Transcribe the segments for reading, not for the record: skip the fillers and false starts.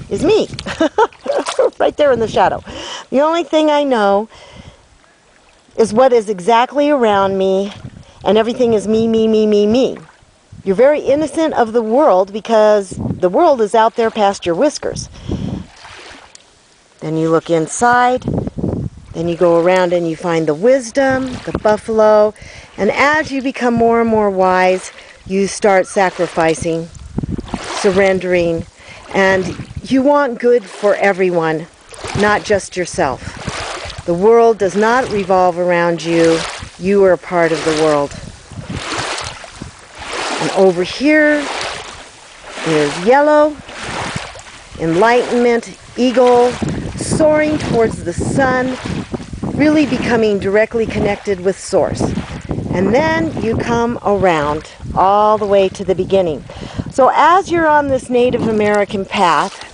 is me. Right there in the shadow. The only thing I know is what is exactly around me, and everything is me, me, me, me, me. You're very innocent of the world because the world is out there past your whiskers. Then you look inside, then you go around and you find the wisdom, the buffalo, and as you become more and more wise, you start sacrificing, surrendering, and you want good for everyone, not just yourself. The world does not revolve around you. You are a part of the world. And over here is yellow, enlightenment, eagle, soaring towards the sun, really becoming directly connected with Source. And then you come around all the way to the beginning. So as you're on this Native American path,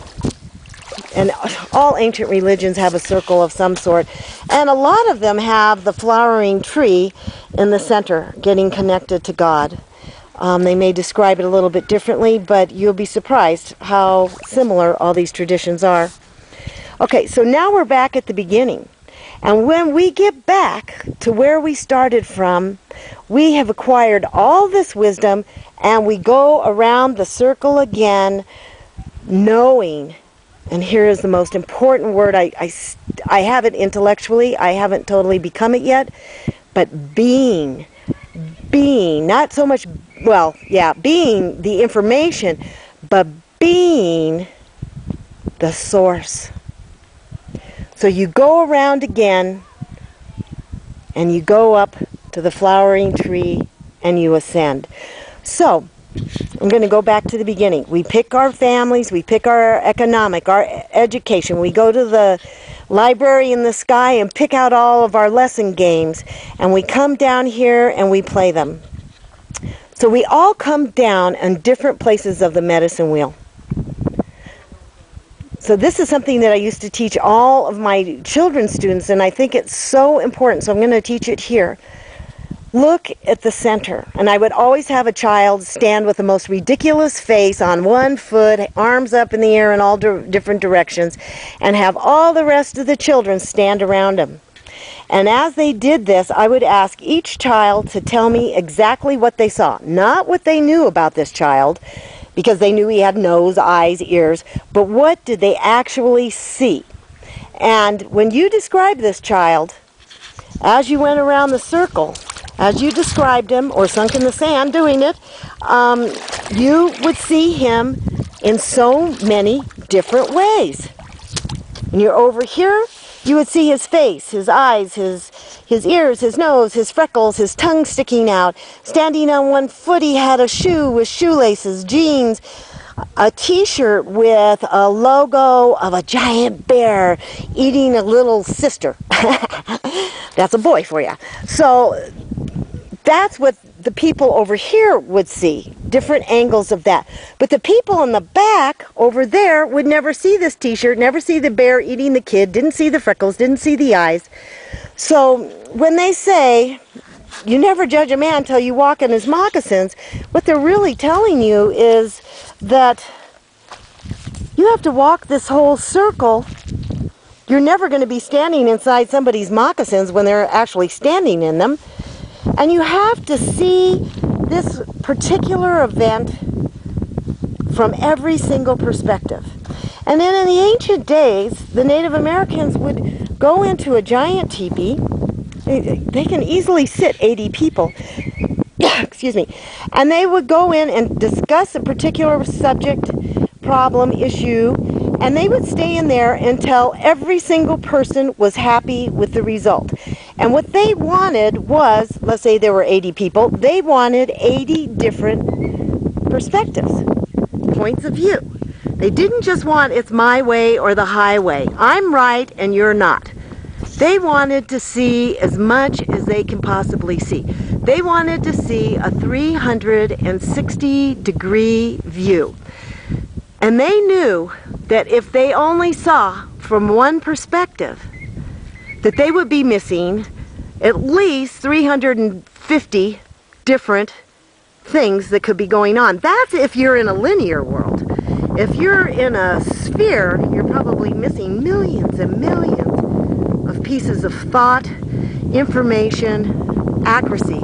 and all ancient religions have a circle of some sort, and a lot of them have the flowering tree in the center, getting connected to God. They may describe it a little bit differently, but you'll be surprised how similar all these traditions are. Okay, so now we're back at the beginning. And when we get back to where we started from, we have acquired all this wisdom, and we go around the circle again, knowing, and here is the most important word, I have it intellectually, I haven't totally become it yet, but being, not so much, well, yeah, being the information, but being the source. So you go around again, and you go up to the flowering tree, and you ascend. So, I'm going to go back to the beginning. We pick our families, we pick our economic, our education. We go to the library in the sky and pick out all of our lesson games, and we come down here and we play them. So we all come down in different places of the medicine wheel. So this is something that I used to teach all of my children's students, and I think it's so important, so I'm going to teach it here. Look at the center. And I would always have a child stand with the most ridiculous face on one foot, arms up in the air in all different directions, and have all the rest of the children stand around him. And as they did this, I would ask each child to tell me exactly what they saw. Not what they knew about this child, because they knew he had nose, eyes, ears, but what did they actually see? And when you described this child, as you went around the circle, as you described him, or sunk in the sand doing it, you would see him in so many different ways. When you're over here, you would see his face, his eyes, his ears, his nose, his freckles, his tongue sticking out. Standing on one foot, he had a shoe with shoelaces, jeans, a t-shirt with a logo of a giant bear eating a little sister. That's a boy for you. So that's what the people over here would see, different angles of that. But the people in the back over there would never see this t-shirt, never see the bear eating the kid, didn't see the freckles, didn't see the eyes. So when they say, you never judge a man till you walk in his moccasins, what they're really telling you is that you have to walk this whole circle. You're never going to be standing inside somebody's moccasins when they're actually standing in them. And you have to see this particular event from every single perspective. And then in the ancient days, the Native Americans would go into a giant teepee. They can easily sit 80 people. Excuse me. And they would go in and discuss a particular subject, problem, issue, and they would stay in there until every single person was happy with the result. And what they wanted was, let's say there were 80 people, they wanted 80 different perspectives, points of view. They didn't just want it's my way or the highway. I'm right and you're not. They wanted to see as much as they can possibly see. They wanted to see a 360-degree view. And they knew that if they only saw from one perspective, that they would be missing at least 350 different things that could be going on. That's if you're in a linear world. If you're in a sphere, you're probably missing millions and millions of pieces of thought, information, accuracy.